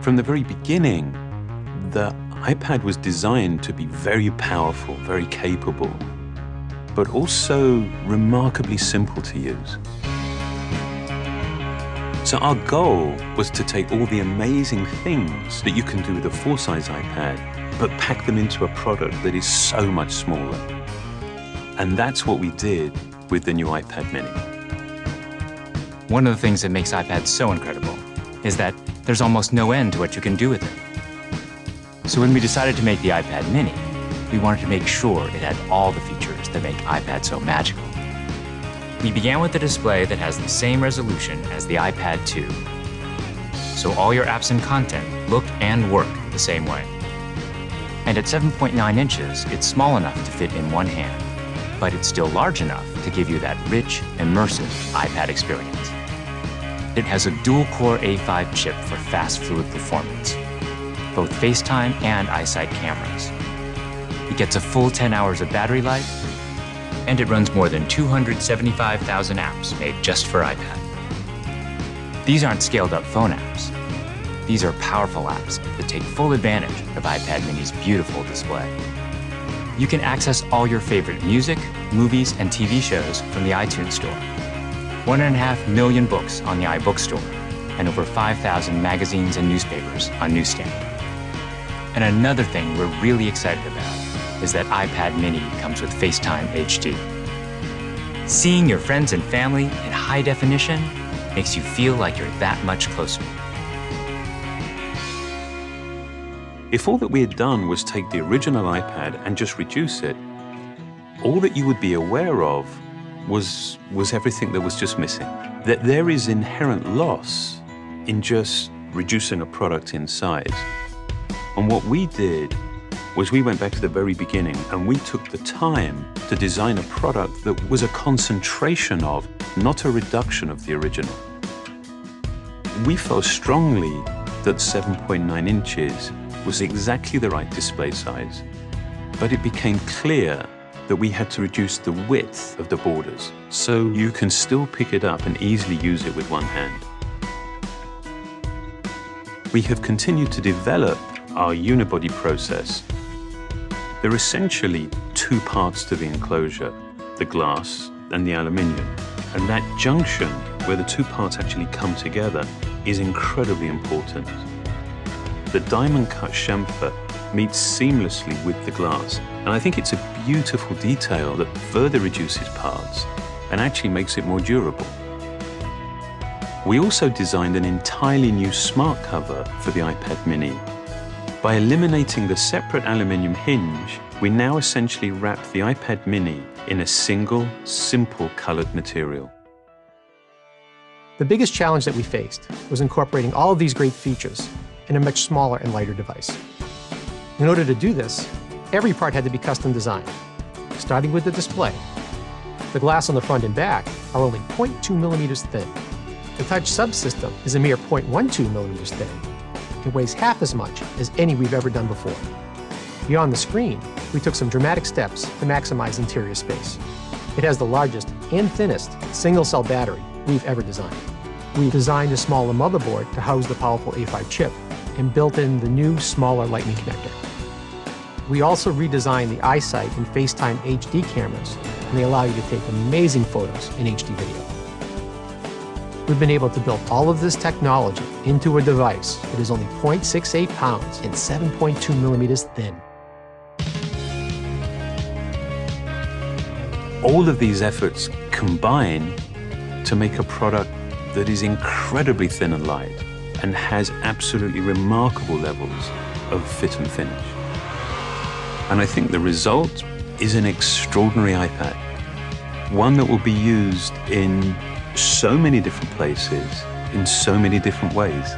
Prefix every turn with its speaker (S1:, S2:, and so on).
S1: From the very beginning, the iPad was designed to be very powerful, very capable, but also remarkably simple to use. So our goal was to take all the amazing things that you can do with a full-size iPad, but pack them into a product that is so much smaller. And that's what we did with the new iPad mini.
S2: One of the things that makes iPads so incredible is that there's almost no end to what you can do with it. So when we decided to make the iPad mini, we wanted to make sure it had all the features that make iPad so magical. We began with a display that has the same resolution as the iPad 2. So all your apps and content look and work the same way. And at 7.9 inches, it's small enough to fit in one hand, but it's still large enough to give you that rich, immersive iPad experience. It has a dual-core A5 chip for fast, fluid performance, both FaceTime and iSight cameras. It gets a full 10 hours of battery life, and it runs more than 275,000 apps made just for iPad. These aren't scaled-up phone apps. These are powerful apps that take full advantage of iPad mini's beautiful display. You can access all your favorite music, movies, and TV shows from the iTunes Store. 1.5 million books on the iBook Store, and over 5,000 magazines and newspapers on Newsstand. And another thing we're really excited about is that iPad mini comes with FaceTime HD. Seeing your friends and family in high definition makes you feel like you're that much closer.
S1: If all that we had done was take the original iPad and just reduce it, all that you would be aware of was everything that was just missing. That there is inherent loss in just reducing a product in size. And what we did was we went back to the very beginning and we took the time to design a product that was a concentration of, not a reduction of the original. We felt strongly that 7.9 inches was exactly the right display size, but it became clear that we had to reduce the width of the borders so you can still pick it up and easily use it with one hand. We have continued to develop our unibody process. There are essentially two parts to the enclosure, the glass and the aluminium. And that junction, where the two parts actually come together, is incredibly important. The diamond-cut chamfer meets seamlessly with the glass, and I think it's a beautiful detail that further reduces parts and actually makes it more durable. We also designed an entirely new smart cover for the iPad mini. By eliminating the separate aluminium hinge, we now essentially wrap the iPad mini in a single, simple colored material.
S3: The biggest challenge that we faced was incorporating all of these great features in a much smaller and lighter device. In order to do this, every part had to be custom designed, starting with the display. The glass on the front and back are only 0.2 millimeters thin. The touch subsystem is a mere 0.12 millimeters thin. It weighs half as much as any we've ever done before. Beyond the screen, we took some dramatic steps to maximize interior space. It has the largest and thinnest single-cell battery we've ever designed. We designed a smaller motherboard to house the powerful A5 chip and built in the new, smaller Lightning connector. We also redesigned the iSight and FaceTime HD cameras, and they allow you to take amazing photos in HD video. We've been able to build all of this technology into a device that is only 0.68 pounds and 7.2 millimeters thin.
S1: All of these efforts combine to make a product that is incredibly thin and light and has absolutely remarkable levels of fit and finish. And I think the result is an extraordinary iPad, one that will be used in so many different places, in so many different ways.